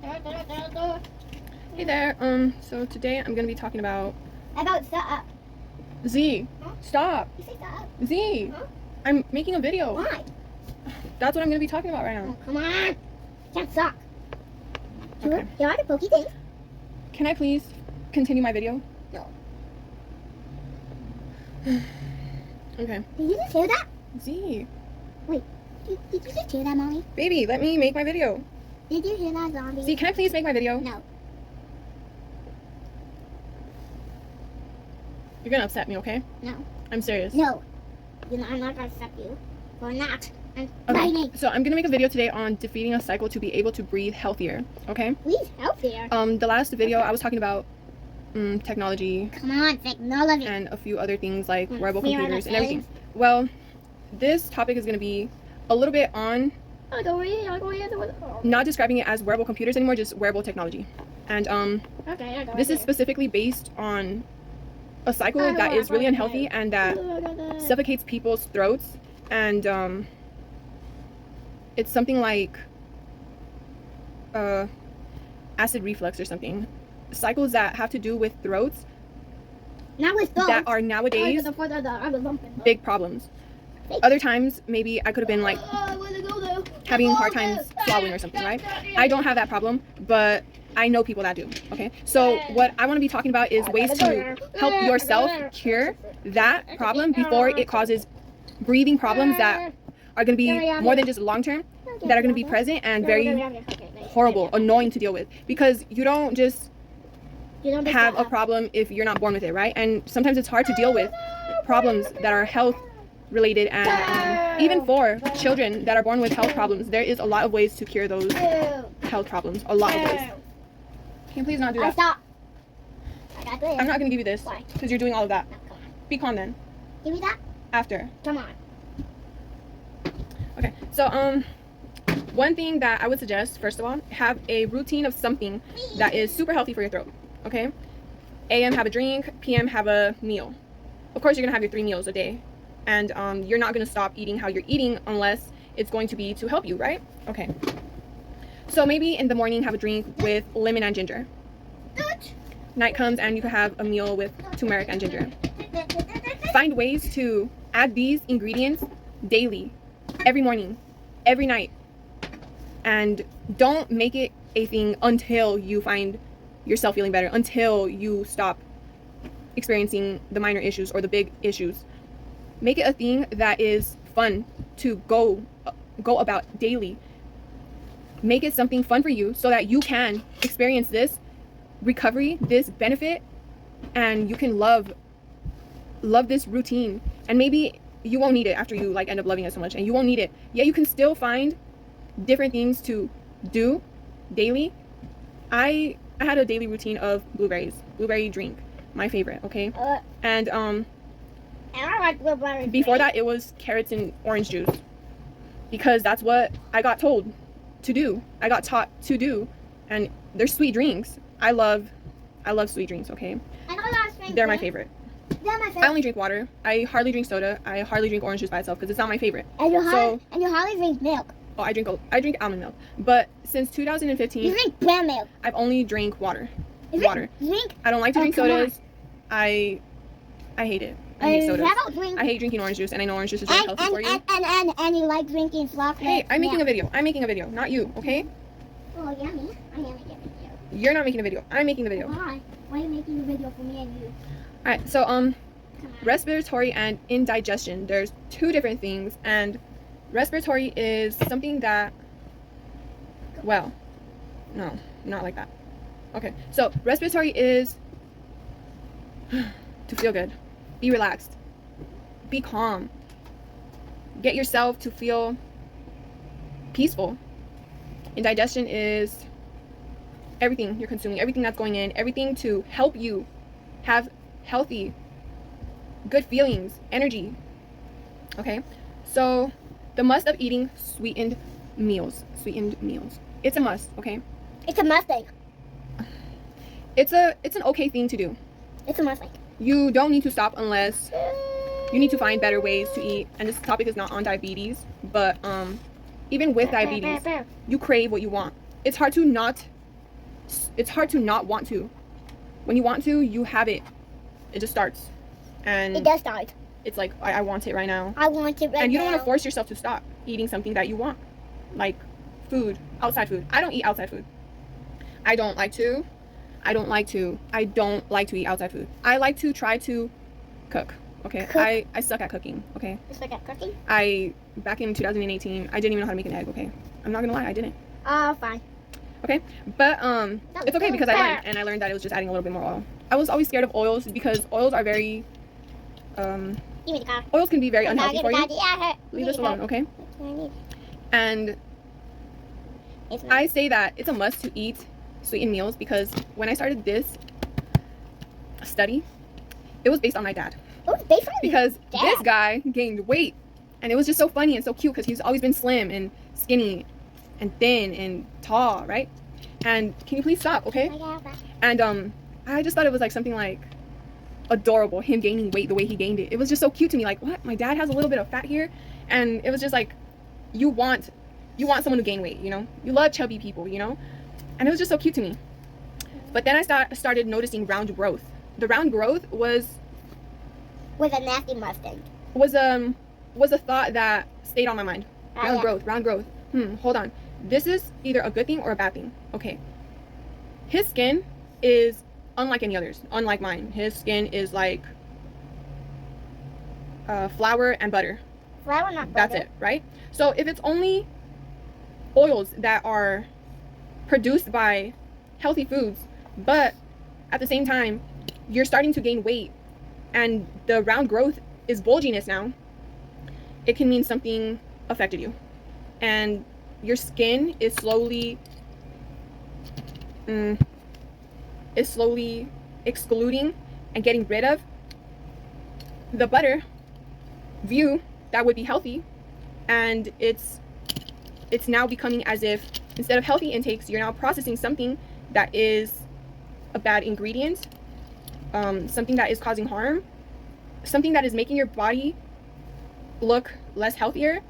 Hey there. So today I'm gonna be talking about stop. Z. Huh? Stop. You say stop. Z. Huh? I'm making a video. Why? That's what I'm gonna be talking about right now. Oh, come on. Can't suck. Okay. You like the pokey thing? Can I please continue my video? No. Okay. Did you just hear that? Z. Did you just hear that, Mommy? Baby, let me make my video. Did you hear that, zombie? Z, can I please make my video? No. You're gonna upset me, okay? No. I'm serious. No. I'm not going to accept you. For not. I'm Okay. fighting. So I'm gonna make a video today on defeating a cycle to be able to breathe healthier, okay? Please help here. The last video I was talking about technology Come on, technology. and a few other things like wearable fear of computers and the everything. Well, this topic is going to be a little bit on not describing it as wearable computers anymore, just wearable technology. And Okay, this is specifically based on a cycle that is really unhealthy and that suffocates people's throats, and it's something like acid reflux or something. Cycles that have to do with throats Not with those. that are nowadays big problems. Other times, maybe I could have been like having hard times swallowing or something, right? I don't have that problem, but I know people that do, okay? So what I want to be talking about is ways to help yourself cure that problem before it causes breathing problems that are going to be more than just long-term, that are going to be present and very horrible, annoying to deal with. Because you don't just have a problem if you're not born with it, right? And sometimes it's hard to deal with problems that are health related, and even for children that are born with health problems, there is a lot of ways to cure those health problems. A lot of ways. Can you please not do that? Stop. I got this. I'm not going to give you this Why? because you're doing all of that. No, come on. Be calm then. Give me that. After. Come on. Okay. So one thing that I would suggest, first of all, have a routine of something that is super healthy for your throat. Okay? AM, have a drink. PM, have a meal. Of course, you're going to have your 3 meals a day. And you're not going to stop eating how you're eating unless it's going to be to help you, right? Okay. So maybe in the morning, have a drink with lemon and ginger. Night comes and you can have a meal with turmeric and ginger. Find ways to add these ingredients daily, every morning, every night. And don't make it a thing until you find yourself feeling better, until you stop experiencing the minor issues or the big issues. Make it a thing that is fun to go about daily. Make it something fun for you so that you can experience this recovery, this benefit, and you can love this routine. And maybe you won't need it after you end up loving it so much, and you won't need it. Yeah, you can still find different things to do daily. I had a daily routine of blueberry drink, my favorite, okay? And And I like blueberry. before that, it was carrots and orange juice, because that's what I got told to do. I got taught to do, and they're sweet drinks. I love sweet drinks, okay? I know that's drink. They're my favorite. They're my I favorite. only drink water. I hardly drink soda. I hardly drink orange juice by itself because it's not my favorite. And you So- hardly drink milk. Oh, I drink almond milk. But since You 2015, drink brown milk. I've only drank water. You Water. Drink. I don't like to Oh, drink come on. sodas. I hate it. I hate sodas. How about drink? I hate drinking orange juice, and I know orange juice is very healthy for you. And you like drinking chocolate. Hey, I'm making a video. I'm making a video, not you, okay? Oh, yummy. I am making a video. You're not making a video. I'm making the video. Why? Why are you making a video for me and you? Alright, so Come on. respiratory and indigestion. There's 2 different things, and respiratory is something that, well, no, not like that. Okay, so respiratory is to feel good, be relaxed, be calm, get yourself to feel peaceful. Indigestion is everything you're consuming, everything that's going in, everything to help you have healthy, good feelings, energy. Okay, so the must of eating sweetened meals. It's a must, okay? It's a Mustang. It's an okay thing to do. It's a Mustang. You don't need to stop unless you need to find better ways to eat. And this topic is not on diabetes, but even with diabetes, you crave what you want. It's hard to not it's hard to not want to. When you want to, you have it. It just starts. And It does start. it's like, I want it right now. I want it right now. And you don't want to force yourself to stop eating something that you want. Like food, outside food. I don't eat outside food. I don't like to eat outside food. I like to try to cook. Okay. Cook? I suck at cooking. Okay. You suck at cooking? Back in 2018, I didn't even know how to make an egg. Okay. I'm not gonna lie, I didn't. Fine. Okay. But it's okay because I learned that it was just adding a little bit more oil. I was always scared of oils because oils are very Give me the car. oils can be very unhealthy for you. Yeah, Leave this alone, okay? What do I need? And It's I say that it's a must to eat sweetened meals because when I started this study, it was based on my dad. Oh, they found Because Dad. this guy gained weight and it was just so funny and so cute because he's always been slim and skinny and thin and tall, right? And can you please stop, okay? And I just thought it was like something like adorable, him gaining weight the way he gained it. It was just so cute to me, like, what? My dad has a little bit of fat here, and it was just like, you want someone to gain weight, you know? You love chubby people, you know? And it was just so cute to me. But then I started noticing round growth. The round growth was with a nasty mustache. was a thought that stayed on my mind. Round growth. Hold on. This is either a good thing or a bad thing. Okay. His skin is unlike any others, unlike mine. His skin is like flour and butter. Flour, not butter. That's it, right? So if it's only oils that are produced by healthy foods, but at the same time, you're starting to gain weight and the round growth is bulginess now, it can mean something affected you. And your skin is slowly excluding and getting rid of the butter view that would be healthy, and it's now becoming as if instead of healthy intakes, you're now processing something that is a bad ingredient, something that is causing harm, something that is making your body look less healthier.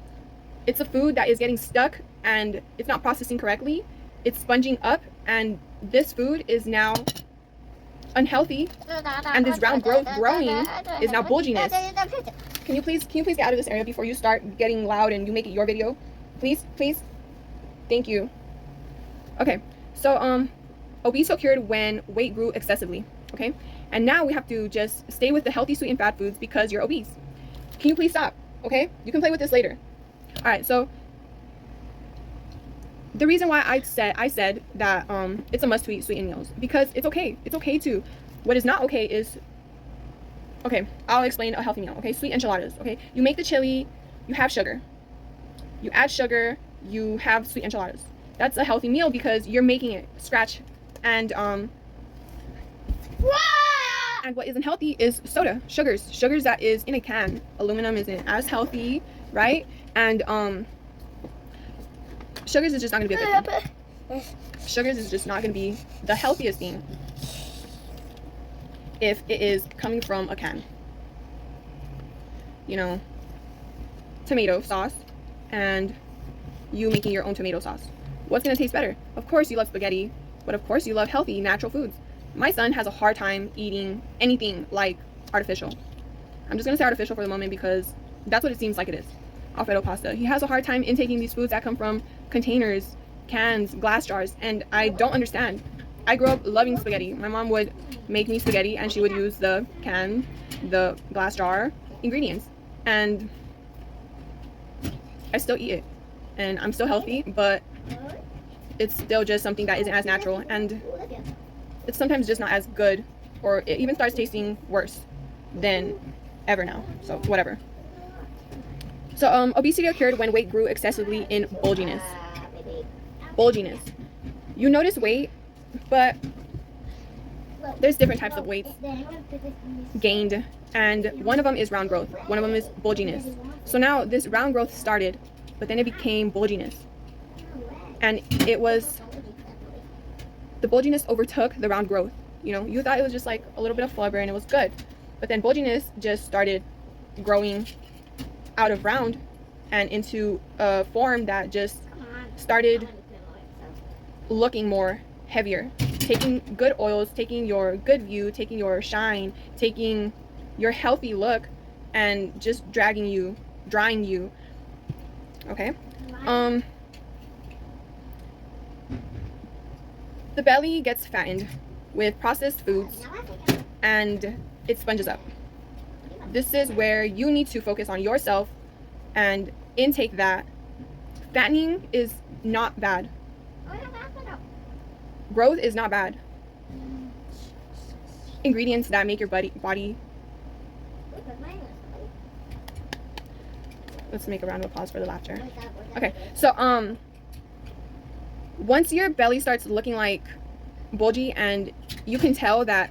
It's a food that is getting stuck and it's not processing correctly. It's sponging up, and this food is now unhealthy, and this round growth growing is now bulginess. Can you please get out of this area before you start getting loud and you make it your video? Please. Thank you. Okay, so obese occurred when weight grew excessively. Okay, and now we have to just stay with the healthy, sweet, and fat foods because you're obese. Can you please stop? Okay, you can play with this later. All right, so the reason why I said that it's a must to eat sweetened meals because it's okay. It's okay to. What is not okay is, okay, I'll explain a healthy meal. Okay, sweet enchiladas. Okay, you make the chili, you have sugar, you add sugar, you have sweet enchiladas. That's a healthy meal because you're making it scratch, and what isn't healthy is sugars that is in a can. Aluminum isn't as healthy, right? And sugars is just not gonna be a good thing. Sugars is just not gonna be the healthiest thing if it is coming from a can. You know, tomato sauce and you making your own tomato sauce. What's gonna taste better? Of course you love spaghetti, but of course you love healthy, natural foods. My son has a hard time eating anything like artificial. I'm just gonna say artificial for the moment because that's what it seems like it is. Alfredo pasta. He has a hard time intaking these foods that come from containers, cans, glass jars, and I don't understand. I grew up loving spaghetti. My mom would make me spaghetti and she would use the can, the glass jar ingredients, and I still eat it. And I'm still healthy, but it's still just something that isn't as natural, and it's sometimes just not as good, or it even starts tasting worse than ever now. So whatever. So obesity occurred when weight grew excessively in bulginess. You notice weight, but there's different types of weights gained, and one of them is round growth, one of them is bulginess. So now this round growth started, but then it became bulginess, and it was the bulginess overtook the round growth. You know, you thought it was just like a little bit of flubber and it was good, but then bulginess just started growing out of round and into a form that just started looking more heavier. taking good oils, taking your good view, taking your shine, taking your healthy look, and just drying you. Okay. The belly gets fattened with processed foods and it sponges up. This is where you need to focus on yourself and intake that. Fattening is not bad. Growth is not bad. Ingredients that make your body. Let's make a round of applause for the laughter. Okay, so once your belly starts looking like bulgy and you can tell that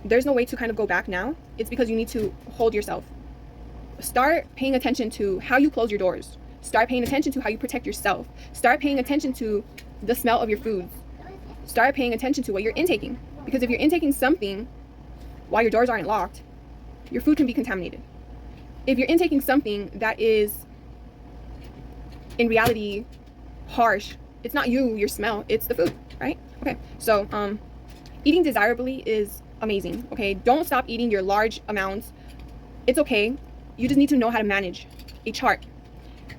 there's no way to kind of go back now, it's because you need to hold yourself. Start paying attention to how you close your doors. Start paying attention to how you protect yourself. Start paying attention to the smell of your foods. Start paying attention to what you're intaking. Because if you're intaking something while your doors aren't locked, your food can be contaminated. If you're intaking something that is in reality harsh, it's not your smell, it's the food, right? Okay, so eating desirably is amazing. Okay, don't stop eating your large amounts. It's okay. You just need to know how to manage a chart.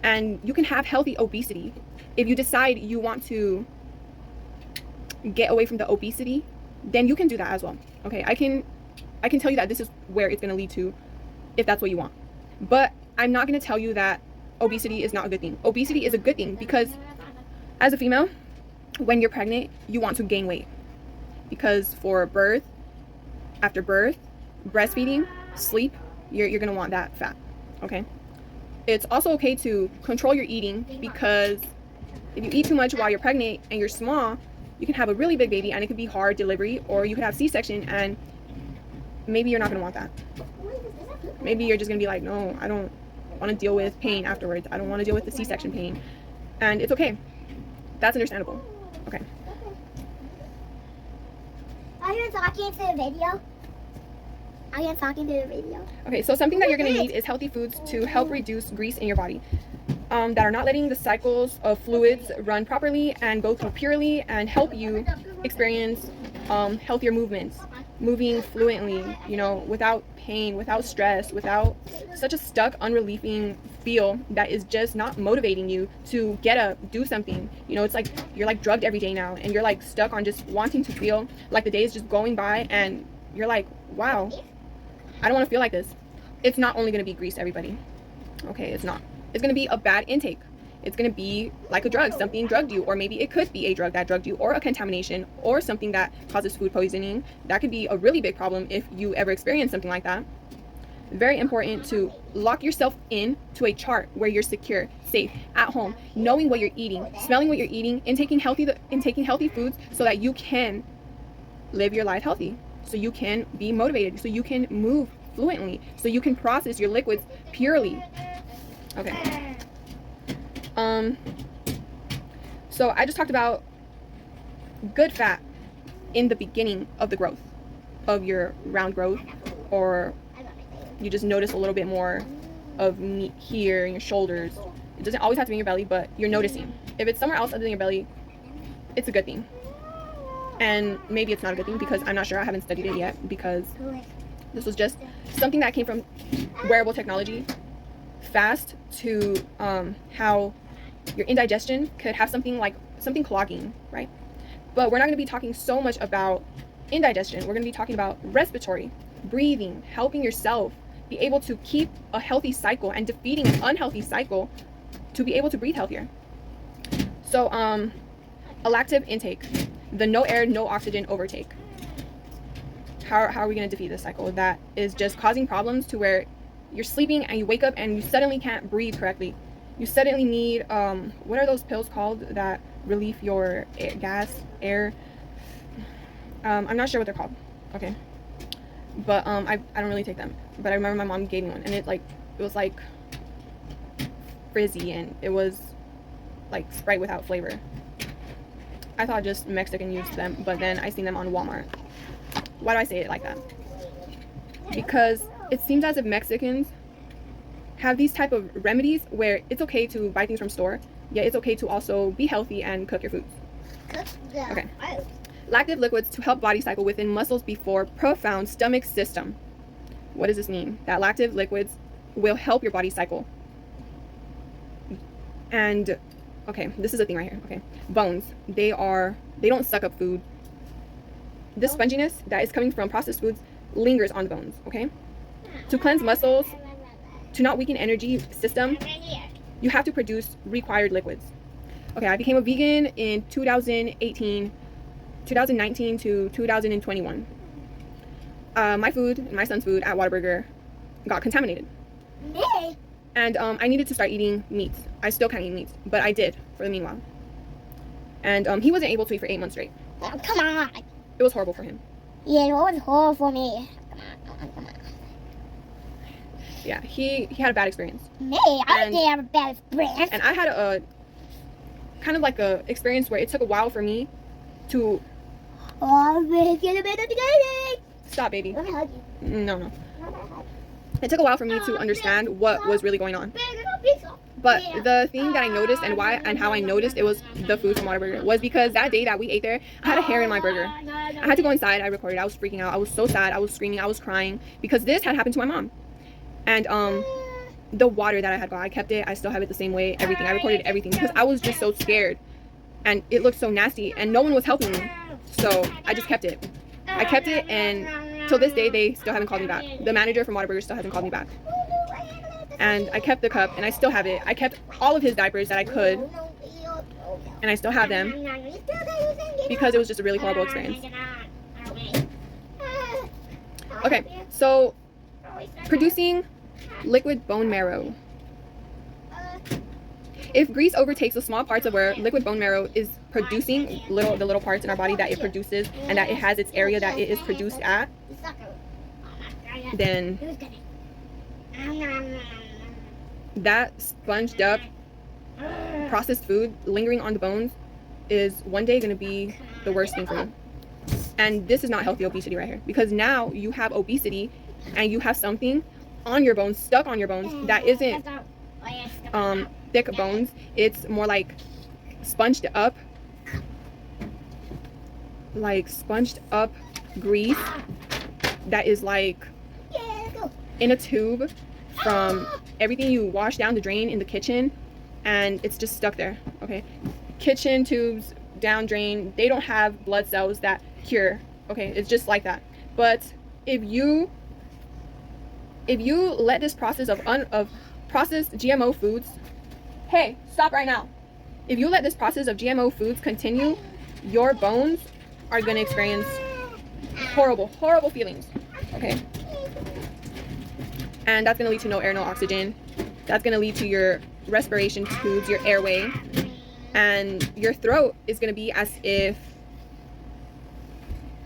And you can have healthy obesity. If you decide you want to get away from the obesity, then you can do that as well. Okay, I can tell you that this is where it's going to lead to if that's what you want. But I'm not going to tell you that obesity is not a good thing. Obesity is a good thing because as a female, when you're pregnant, you want to gain weight. Because for birth, after birth, breastfeeding, sleep, you're going to want that fat. Okay? It's also okay to control your eating because if you eat too much while you're pregnant and you're small, you can have a really big baby and it could be hard delivery, or you could have C-section and maybe you're not going to want that. Maybe you're just going to be like, no, I don't want to deal with pain afterwards. I don't want to deal with the C-section pain. And it's okay. That's understandable. Okay. Are you talking to the video? Are you talking to the video? Okay, so something that you're going to need is healthy foods to help reduce grease in your body. That are not letting the cycles of fluids run properly and go through purely and help you experience healthier movements, moving fluently, you know, without pain, without stress, without such a stuck, unrelieving feel that is just not motivating you to get up, do something. You know, it's like you're like drugged every day now and you're like stuck on just wanting to feel like the day is just going by and you're like, wow, I don't want to feel like this. It's not only going to be grease, everybody. Okay, it's not. It's going to be a bad intake. It's going to be like a drug. Something drugged you, or maybe it could be a drug that drugged you, or a contamination, or something that causes food poisoning. That could be a really big problem if you ever experience something like that. Very important to lock yourself in to a chart where you're secure, safe, at home, knowing what you're eating, smelling what you're eating, and taking healthy foods so that you can live your life healthy, so you can be motivated, so you can move fluently, so you can process your liquids purely. Okay. So I just talked about good fat in the beginning of the growth of your round growth, or you just notice a little bit more of meat here in your shoulders. It doesn't always have to be in your belly, but you're noticing. If it's somewhere else other than your belly, it's a good thing. And maybe it's not a good thing because I'm not sure. I haven't studied it yet because this was just something that came from wearable technology. Fast to how your indigestion could have something clogging, right? But we're not going to be talking so much about indigestion. We're going to be talking about respiratory, breathing, helping yourself be able to keep a healthy cycle and defeating an unhealthy cycle to be able to breathe healthier. So a lactive intake, the no air, no oxygen overtake. How are we going to defeat this cycle that is just causing problems to where you're sleeping and you wake up and you suddenly can't breathe correctly? You suddenly need, what are those pills called that relieve your air? I'm not sure what they're called. Okay. But I don't really take them. But I remember my mom gave me one and it was like frizzy and it was like Sprite without flavor. I thought just Mexican used them, but then I seen them on Walmart. Why do I say it like that? Because it seems as if Mexicans have these type of remedies where it's okay to buy things from store, yet it's okay to also be healthy and cook your foods. Okay. Lactive liquids to help body cycle within muscles before profound stomach system. What does this mean? That lactive liquids will help your body cycle. And okay, this is a thing right here. Okay, bones. They don't suck up food. This sponginess that is coming from processed foods lingers on the bones. Okay, to cleanse muscles, to not weaken energy system, you have to produce required liquids. Okay, I became a vegan in 2019 to 2021. My food and my son's food at Whataburger got contaminated. Me? And I needed to start eating meats. I still can't eat meats, but I did for the meanwhile. And he wasn't able to eat for 8 months straight. Oh, come on. It was horrible for him. Yeah, it was horrible for me. Yeah, he had a bad experience. Me? I didn't have a bad experience. And I had a kind of like a experience where it took a while for me to Oh, we're getting better together. stop, baby. Let me hug you. No. It took a while for me to understand what was really going on. But the thing that I noticed and how I noticed it was the food from Whataburger was because that day that we ate there, I had a hair in my burger. I had to go inside. I recorded. I was freaking out. I was so sad. I was screaming. I was crying because this had happened to my mom. And the water that I had got, I kept it. I still have it the same way. Everything. I recorded everything because I was just so scared, and it looked so nasty, and no one was helping me. So I just kept it. I kept it, and till this day, they still haven't called me back. The manager from Whataburger still hasn't called me back. And I kept the cup, and I still have it. I kept all of his diapers that I could, and I still have them because it was just a really horrible experience. Okay, so producing liquid bone marrow. If grease overtakes the small parts of where liquid bone marrow is producing, the little parts in our body that it produces, and that it has its area that it is produced at, then that sponged up processed food lingering on the bones is one day going to be the worst thing for you. And this is not healthy obesity right here, because now you have obesity and you have something on your bones, stuck on your bones, that isn't thick bones. It's more like sponged up grease that is like in a tube from everything you wash down the drain in the kitchen, and it's just stuck there. Okay, kitchen tubes down drain, they don't have blood cells that cure. Okay, it's just like that. But if you let this process of processed GMO foods, hey, stop right now. If you let this process of GMO foods continue, your bones are going to experience horrible feelings. Okay, and that's going to lead to no air, no oxygen. That's going to lead to your respiration tubes, your airway, and your throat is going to be as if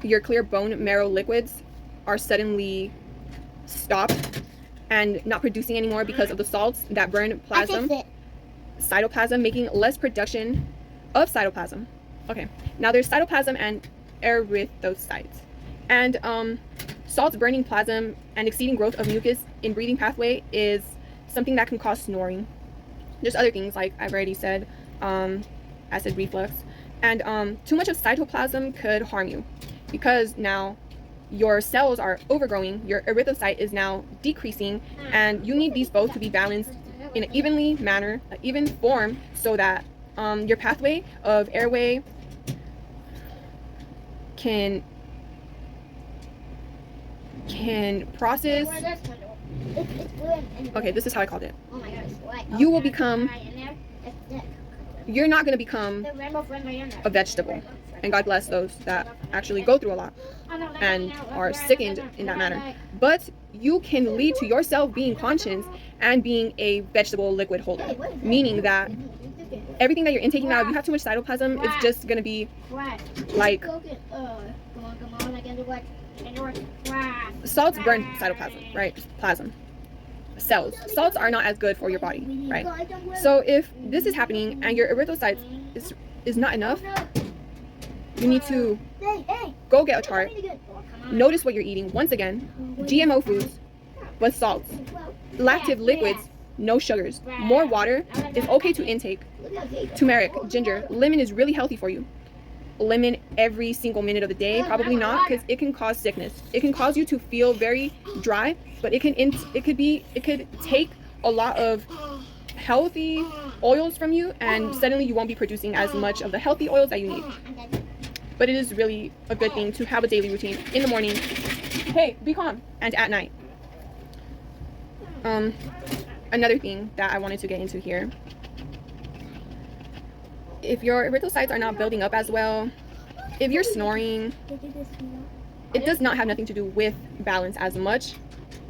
your clear bone marrow liquids are suddenly stopped and not producing anymore because of the salts that burn cytoplasm, making less production of cytoplasm. Okay, now there's cytoplasm and erythrocytes, and salts burning plasm and exceeding growth of mucus in breathing pathway is something that can cause snoring. There's other things like I've already said, acid reflux, and too much of cytoplasm could harm you because now your cells are overgrowing, your erythrocyte is now decreasing, and you need these both to be balanced in an even form, so that your pathway of airway can process. Okay, this is how I called it. You're not going to become a vegetable. And God bless those that actually go through a lot and are sickened in that manner. But you can lead to yourself being conscious and being a vegetable liquid holder. Meaning that everything that you're intaking now, if you have too much cytoplasm, it's just going to be like... Salts burn cytoplasm, right? Plasm. Cells. Salts are not as good for your body, right? So if this is happening and your erythrocytes is not enough, you need to go get a chart, notice what you're eating. Once again, GMO foods, but salts. Lactive liquids, no sugars. More water is okay to intake. Turmeric, ginger, lemon is really healthy for you. lemon every single minute of the day. Probably not, because it can cause sickness. It can cause you to feel very dry, but it could take a lot of healthy oils from you, and suddenly you won't be producing as much of the healthy oils that you need. But it is really a good thing to have a daily routine in the morning. Hey, be calm. And at night. Another thing that I wanted to get into here. If your erythrocytes are not building up as well, if you're snoring, it does not have nothing to do with balance as much.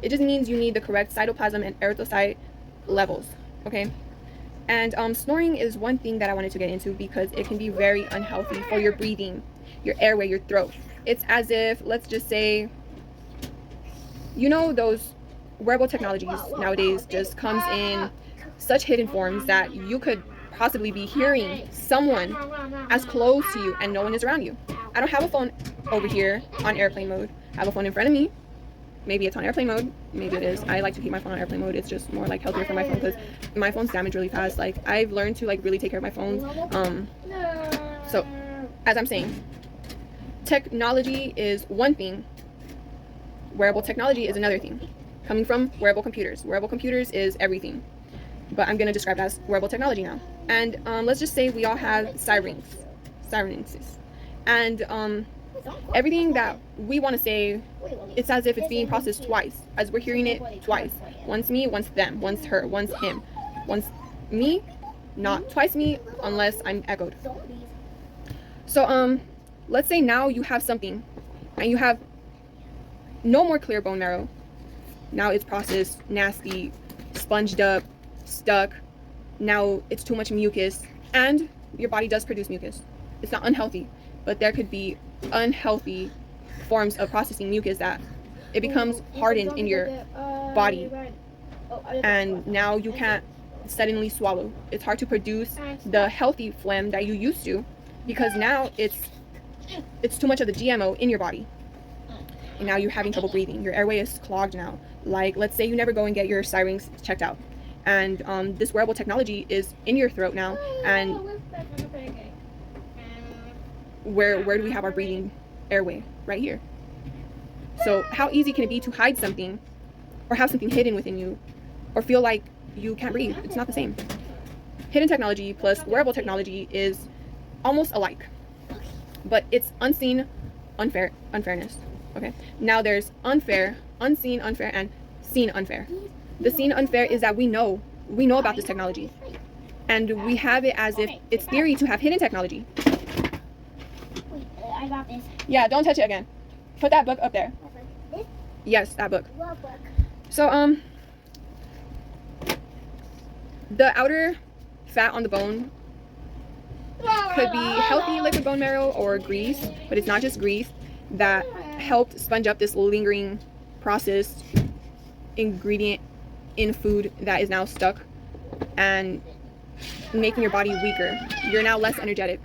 It just means you need the correct cytoplasm and erythrocyte levels, okay? And snoring is one thing that I wanted to get into because it can be very unhealthy for your breathing, your airway, your throat. It's as if, let's just say, you know, those wearable technologies nowadays just comes in such hidden forms that you could possibly be hearing someone as close to you and no one is around you. I don't have a phone over here on airplane mode. I have a phone in front of me. Maybe it's on airplane mode. Maybe it is. I like to keep my phone on airplane mode. It's just more like healthier for my phone because my phone's damaged really fast. Like, I've learned to like really take care of my phones. So as I'm saying, technology is one thing. Wearable technology is another thing. Coming from wearable computers. Wearable computers is everything. But I'm going to describe it as wearable technology now. And let's just say we all have sirens. And everything that we want to say, it's as if it's being processed twice, as we're hearing it twice. Once me, once them, once her, once him. Once me, not twice me, unless I'm echoed. So let's say now you have something and you have no more clear bone marrow. Now it's processed, nasty, sponged up, stuck. Now it's too much mucus, and your body does produce mucus. It's not unhealthy, but there could be unhealthy forms of processing mucus that it becomes hardened in your body, and now you can't suddenly swallow. It's hard to produce the healthy phlegm that you used to because now it's too much of the GMO in your body, and now you're having trouble breathing. Your airway is clogged now. Like, let's say you never go and get your syrinx checked out, and this wearable technology is in your throat now, and where do we have our breathing airway? Right here. So how easy can it be to hide something or have something hidden within you or feel like you can't breathe? It's not the same. Hidden technology plus wearable technology is almost alike, but it's unseen unfairness. Okay, now there's unfair, unseen unfair, and seen unfair. The seen unfair is that we know about this technology, and we have it as if it's theory to have hidden technology. I got this. Yeah, don't touch it again. Put that book up there. This? Yes, that book. What book? So the outer fat on the bone could be healthy liquid bone marrow or grease, but it's not just grease that helped sponge up this lingering processed ingredient in food that is now stuck and making your body weaker. You're now less energetic.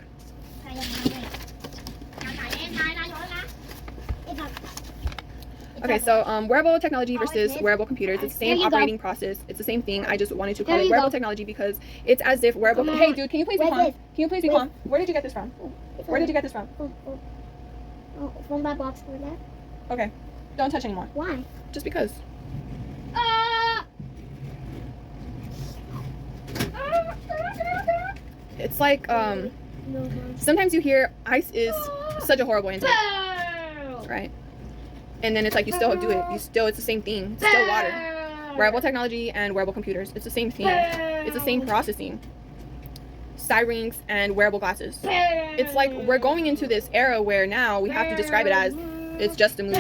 Okay, so wearable technology versus wearable computers. It's the same operating process. It's the same thing. I just wanted to call it wearable technology because it's as if wearable. Hey, dude, can you please be calm? Can you please be calm? Where did you get this from? Where did you get this from? From that box over there. Okay, don't touch anymore. Why? Just because. It's like sometimes you hear ice is such a horrible intake, right? And then it's like you still do it. It's the same thing. It's still water. Wearable technology and wearable computers. It's the same thing. It's the same processing. Syrinx and wearable glasses. It's like we're going into this era where now we have to describe it as it's just a movie.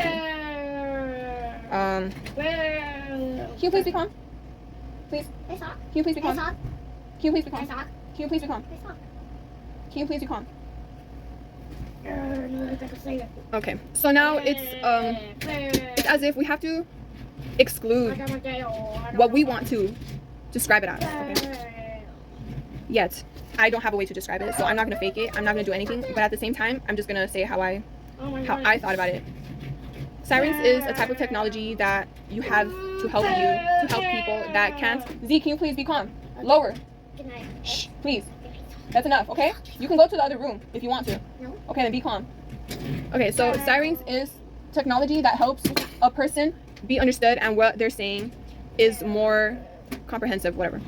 Can you please be calm? Please. Can you please be calm? Can you please be calm? Can you please be calm? Can you please be calm? Okay, so now it's as if we have to exclude what we want to describe it as. Okay? Yet I don't have a way to describe it, so I'm not gonna fake it. I'm not gonna do anything. But at the same time, I'm just gonna say how I thought about it. Syrinx is a type of technology that you have to help people that can't. Z, can you please be calm? Lower. Shh, please. That's enough, okay? You can go to the other room if you want to. No. Okay, then be calm. Okay, so sirens is technology that helps a person be understood and what they're saying is more comprehensive, whatever.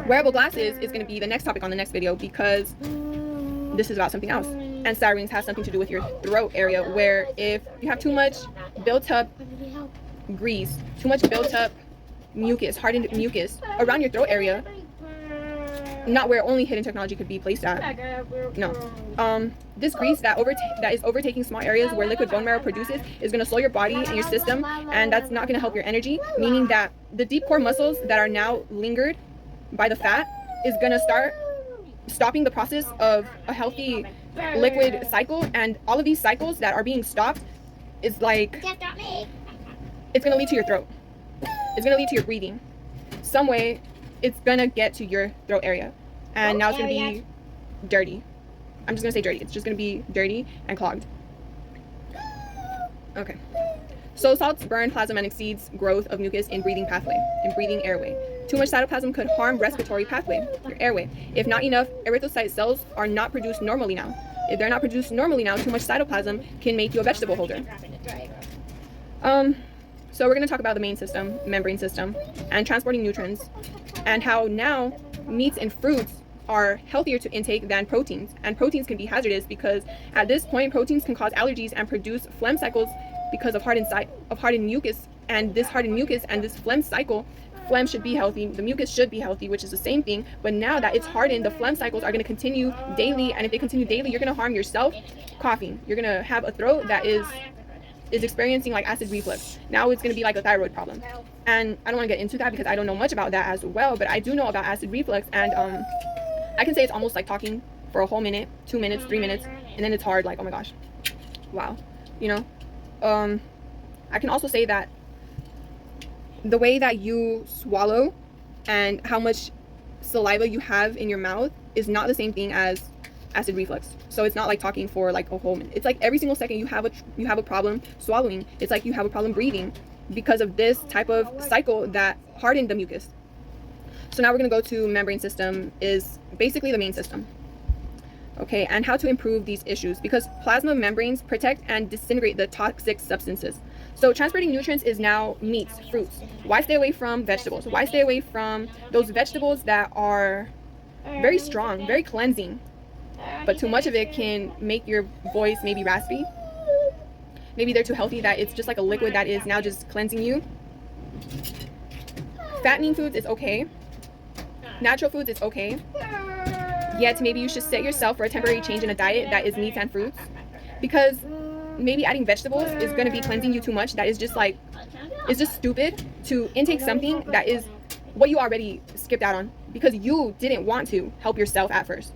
Wearable glasses is going to be the next topic on the next video because this is about something else. And sirens has something to do with your throat area, where if you have too much built up grease, too much built up mucus, hardened mucus around your throat area, not where only hidden technology could be placed at. No. This grease that is overtaking small areas where liquid bone marrow produces is going to slow your body and your system, and that's not going to help your energy, meaning that the deep core muscles that are now lingered by the fat is going to start stopping the process of a healthy liquid cycle, and all of these cycles that are being stopped is like, it's going to lead to your throat. It's going to lead to your breathing. Some way, it's going to get to your throat area. And now it's going to be dirty. I'm just going to say dirty. It's just going to be dirty and clogged. Okay. So salts burn plasma and exceeds growth of mucus in breathing airway. Too much cytoplasm could harm respiratory pathway, your airway. If not enough erythrocyte cells are not produced normally now. If they're not produced normally now, too much cytoplasm can make you a vegetable holder. So we're going to talk about the main system, membrane system, and transporting nutrients, and how now meats and fruits are healthier to intake than proteins. And proteins can be hazardous because at this point, proteins can cause allergies and produce phlegm cycles because of hardened mucus. And this hardened mucus and this phlegm cycle, phlegm should be healthy, the mucus should be healthy, which is the same thing. But now that it's hardened, the phlegm cycles are going to continue daily. And if they continue daily, you're going to harm yourself, coughing. You're going to have a throat that is experiencing like acid reflux. Now it's going to be like a thyroid problem. And I don't want to get into that because I don't know much about that as well, but I do know about acid reflux, and I can say it's almost like talking for a whole minute, 2 minutes, 3 minutes, and then it's hard, like, oh my gosh, wow, you know. I can also say that the way that you swallow and how much saliva you have in your mouth is not the same thing as acid reflux. So it's not like talking for like a whole minute. It's like every single second you have a problem swallowing. It's like you have a problem breathing because of this type of cycle that hardened the mucus. So now we're going to go to membrane system, is basically the main system. Okay, and how to improve these issues, because plasma membranes protect and disintegrate the toxic substances. So transporting nutrients is now meats, fruits. Why stay away from vegetables? Why stay away from those vegetables that are very strong, very cleansing, but too much of it can make your voice maybe raspy? Maybe they're too healthy that it's just like a liquid that is now just cleansing you. Fattening foods is okay. Natural foods is okay. Yet maybe you should set yourself for a temporary change in a diet that is meats and fruits, because maybe adding vegetables is going to be cleansing you too much. That is just like, it's just stupid to intake something that is what you already skipped out on because you didn't want to help yourself at first.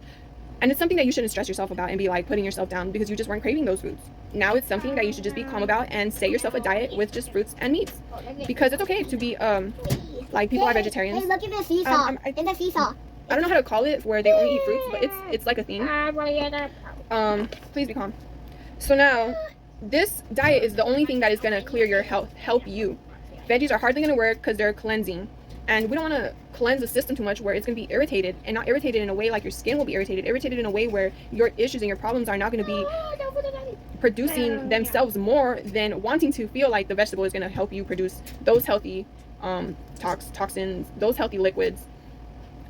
And it's something that you shouldn't stress yourself about and be like putting yourself down because you just weren't craving those foods. Now it's something that you should just be calm about and set yourself a diet with just fruits and meats, because it's okay to be like, people are vegetarians. Hey, look at the seesaw. In the seesaw. I don't know how to call it where they only eat fruits, but it's like a thing. Please be calm. So now, this diet is the only thing that is going to clear your health, help you. Veggies are hardly going to work because they're cleansing. And we don't want to cleanse the system too much where it's going to be irritated, and not irritated in a way like your skin will be irritated in a way where your issues and your problems are not going to be producing themselves more than wanting to feel like the vegetable is going to help you produce those healthy toxins, those healthy liquids.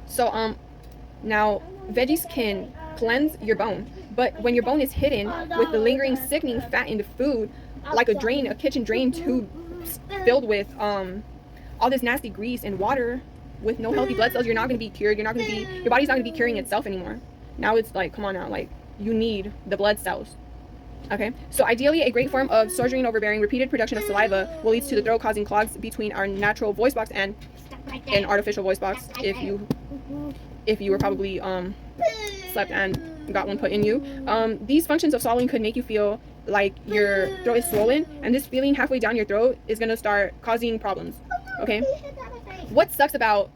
So now veggies can cleanse your bone, but when your bone is hidden with the lingering sickening fat in the food, like a kitchen drain tube filled with all this nasty grease and water with no healthy blood cells, you're not going to be cured. Your body's not going to be curing itself anymore. Now it's like, come on now, like, you need the blood cells. Okay, so ideally a great form of sojourning overbearing repeated production of saliva will lead to the throat, causing clogs between our natural voice box and an artificial voice box, if you were probably slept and got one put in you. These functions of swallowing could make you feel like your throat is swollen, and this feeling halfway down your throat is going to start causing problems. Okay, what sucks about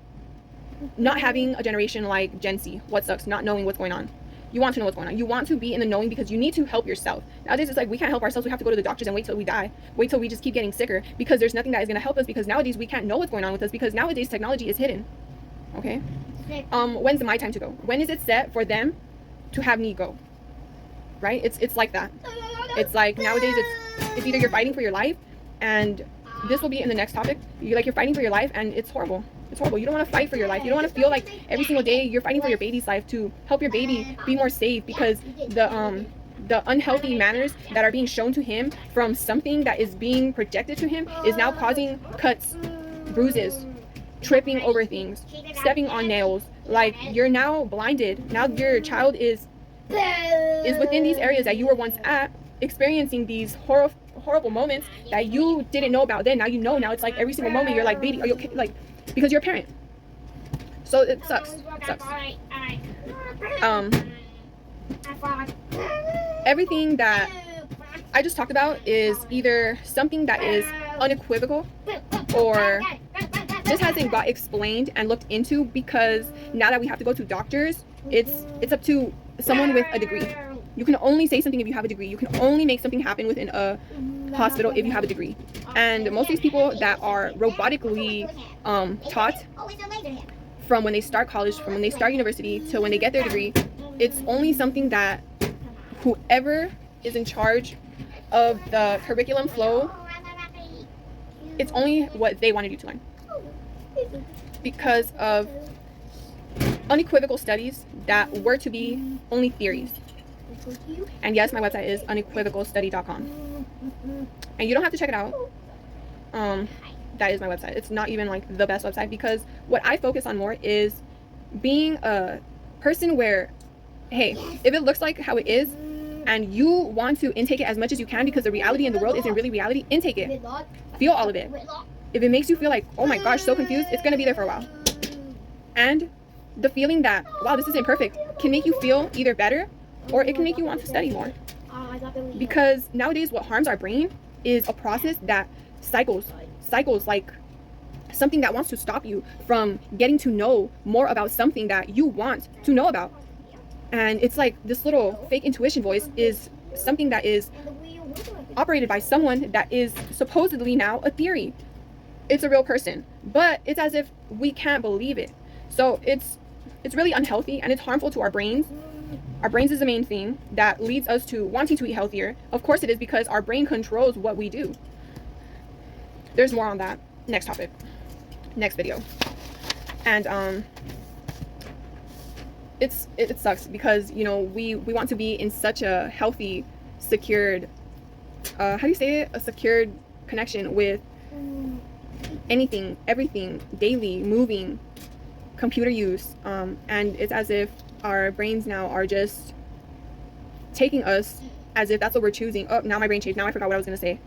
not having a generation like Gen Z? What sucks? Not knowing what's going on. You want to know what's going on. You want to be in the knowing because you need to help yourself. Nowadays it's like we can't help ourselves. We have to go to the doctors and wait till we die. Wait till we just keep getting sicker because there's nothing that is going to help us, because nowadays we can't know what's going on with us because nowadays technology is hidden. Okay, when's my time to go? When is it set for them to have me go? Right? It's like that. It's like nowadays it's either you're fighting for your life, and this will be in the next topic. You're fighting for your life, and it's horrible. It's horrible. You don't want to fight for your life. You don't want to feel like every single day you're fighting for your baby's life to help your baby be more safe, because the unhealthy manners that are being shown to him from something that is being projected to him is now causing cuts, bruises, tripping over things, stepping on nails. Like, you're now blinded. Now your child is within these areas that you were once at, experiencing these horrible moments that you didn't know about then. Now you know. Now it's like every single moment you're like, baby, are you okay? Like, because you're a parent. So it sucks. It sucks. Everything that I just talked about is either something that is unequivocal, or just hasn't got explained and looked into, because now that we have to go to doctors, it's up to someone with a degree. You can only say something if you have a degree. You can only make something happen within a hospital if you have a degree. And most of these people that are robotically taught from when they start college, from when they start university to when they get their degree, it's only something that whoever is in charge of the curriculum flow, it's only what they wanted you to learn, because of unequivocal studies that were to be only theories. And yes, my website is unequivocalstudy.com, and you don't have to check it out. That is my website. It's not even like the best website, because what I focus on more is being a person where, hey, if it looks like how it is and you want to intake it as much as you can, because the reality in the world isn't really reality, intake it, feel all of it. If it makes you feel like, oh my gosh, so confused, it's gonna be there for a while. And the feeling that, wow, this isn't perfect, can make you feel either better, or it can make you want to study more. Because nowadays what harms our brain is a process that cycles like something that wants to stop you from getting to know more about something that you want to know about. And it's like this little fake intuition voice is something that is operated by someone that is supposedly now a theory. It's a real person, but it's as if we can't believe it. So it's really unhealthy, and it's harmful to our brains. Our brains is the main thing that leads us to wanting to eat healthier. Of course it is, because our brain controls what we do. There's more on that next topic, next video. And it sucks, because you know we want to be in such a healthy, secured, how do you say it, a secured connection with anything, everything, daily moving, computer use, and it's as if our brains now are just taking us as if that's what we're choosing. Oh, now my brain changed. Now I forgot what I was gonna say.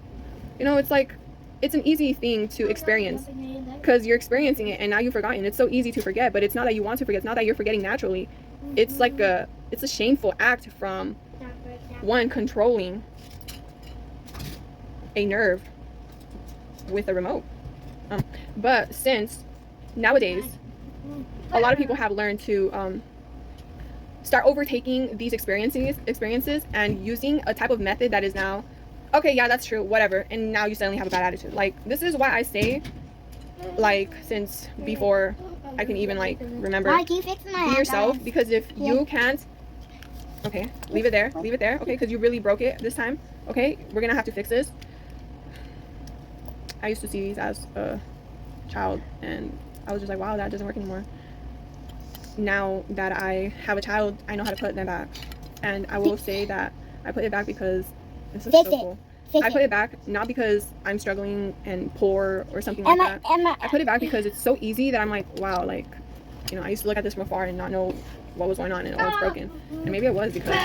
You know, it's like, it's an easy thing to experience, because you're experiencing it and now you've forgotten. It's so easy to forget, but it's not that you want to forget. It's not that you're forgetting naturally. It's like it's a shameful act from one controlling a nerve with a remote. But since nowadays a lot of people have learned to start overtaking these experiences and using a type of method that is now, okay, yeah, that's true, whatever, and now you suddenly have a bad attitude. Like, this is why I say, like, since before I can even like remember, be yourself, because if you can't, okay, leave it there, okay, because you really broke it this time. Okay, we're gonna have to fix this. I used to see these as a child, and I was just like, wow, that doesn't work anymore. Now that I have a child, I know how to put them back, and I will say that I put it back because this is so cool. I put it back not because I'm struggling and poor or something like that. I put it back because it's so easy that I'm like, wow, like, you know, I used to look at this from afar and not know what was going on, and oh, it's broken. And maybe it was because,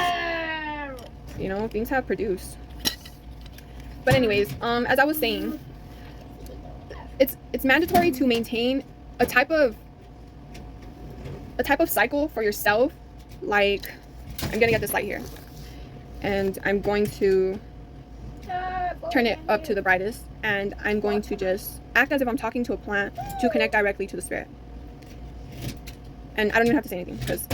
you know, things have produced. But anyways, as I was saying, it's mandatory to maintain a type of cycle for yourself. Like, I'm gonna get this light here, and I'm going to turn it up to the brightest, and I'm going to just act as if I'm talking to a plant to connect directly to the spirit. And I don't even have to say anything, because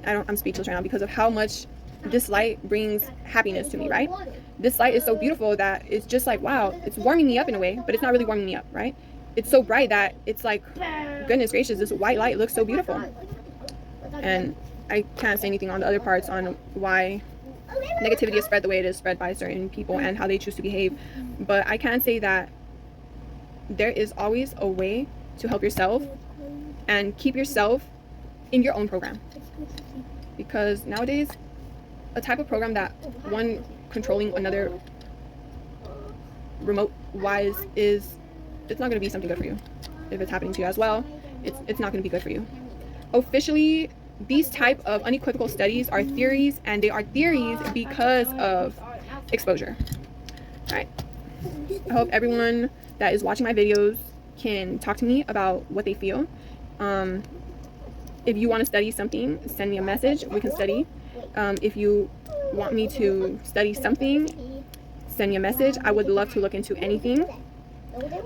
I'm speechless right now because of how much this light brings happiness to me, right? This light is so beautiful that it's just like, wow, it's warming me up in a way, but it's not really warming me up, right? It's so bright that it's like, goodness gracious, this white light looks so beautiful. And I can't say anything on the other parts on why negativity is spread the way it is spread by certain people and how they choose to behave. But I can say that there is always a way to help yourself and keep yourself in your own program. Because nowadays, a type of program that one controlling another remote wise it's not going to be something good for you. If it's happening to you as well, it's not going to be good for you. Officially, these type of unequivocal studies are theories, and they are theories because of exposure. All right. I hope everyone that is watching my videos can talk to me about what they feel. If you want to study something, send me a message. We can study. If you want me to study something, send me a message. I would love to look into anything.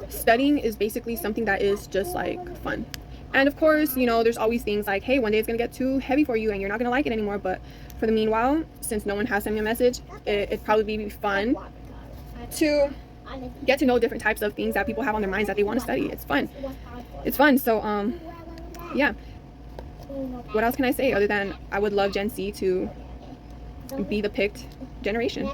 Studying is basically something that is just like fun. And of course, you know, there's always things like, hey, one day it's going to get too heavy for you and you're not going to like it anymore. But for the meanwhile, since no one has sent me a message, it'd probably be fun to get to know different types of things that people have on their minds that they want to study. It's fun. It's fun. So, yeah. What else can I say other than I would love Gen Z to be the picked generation?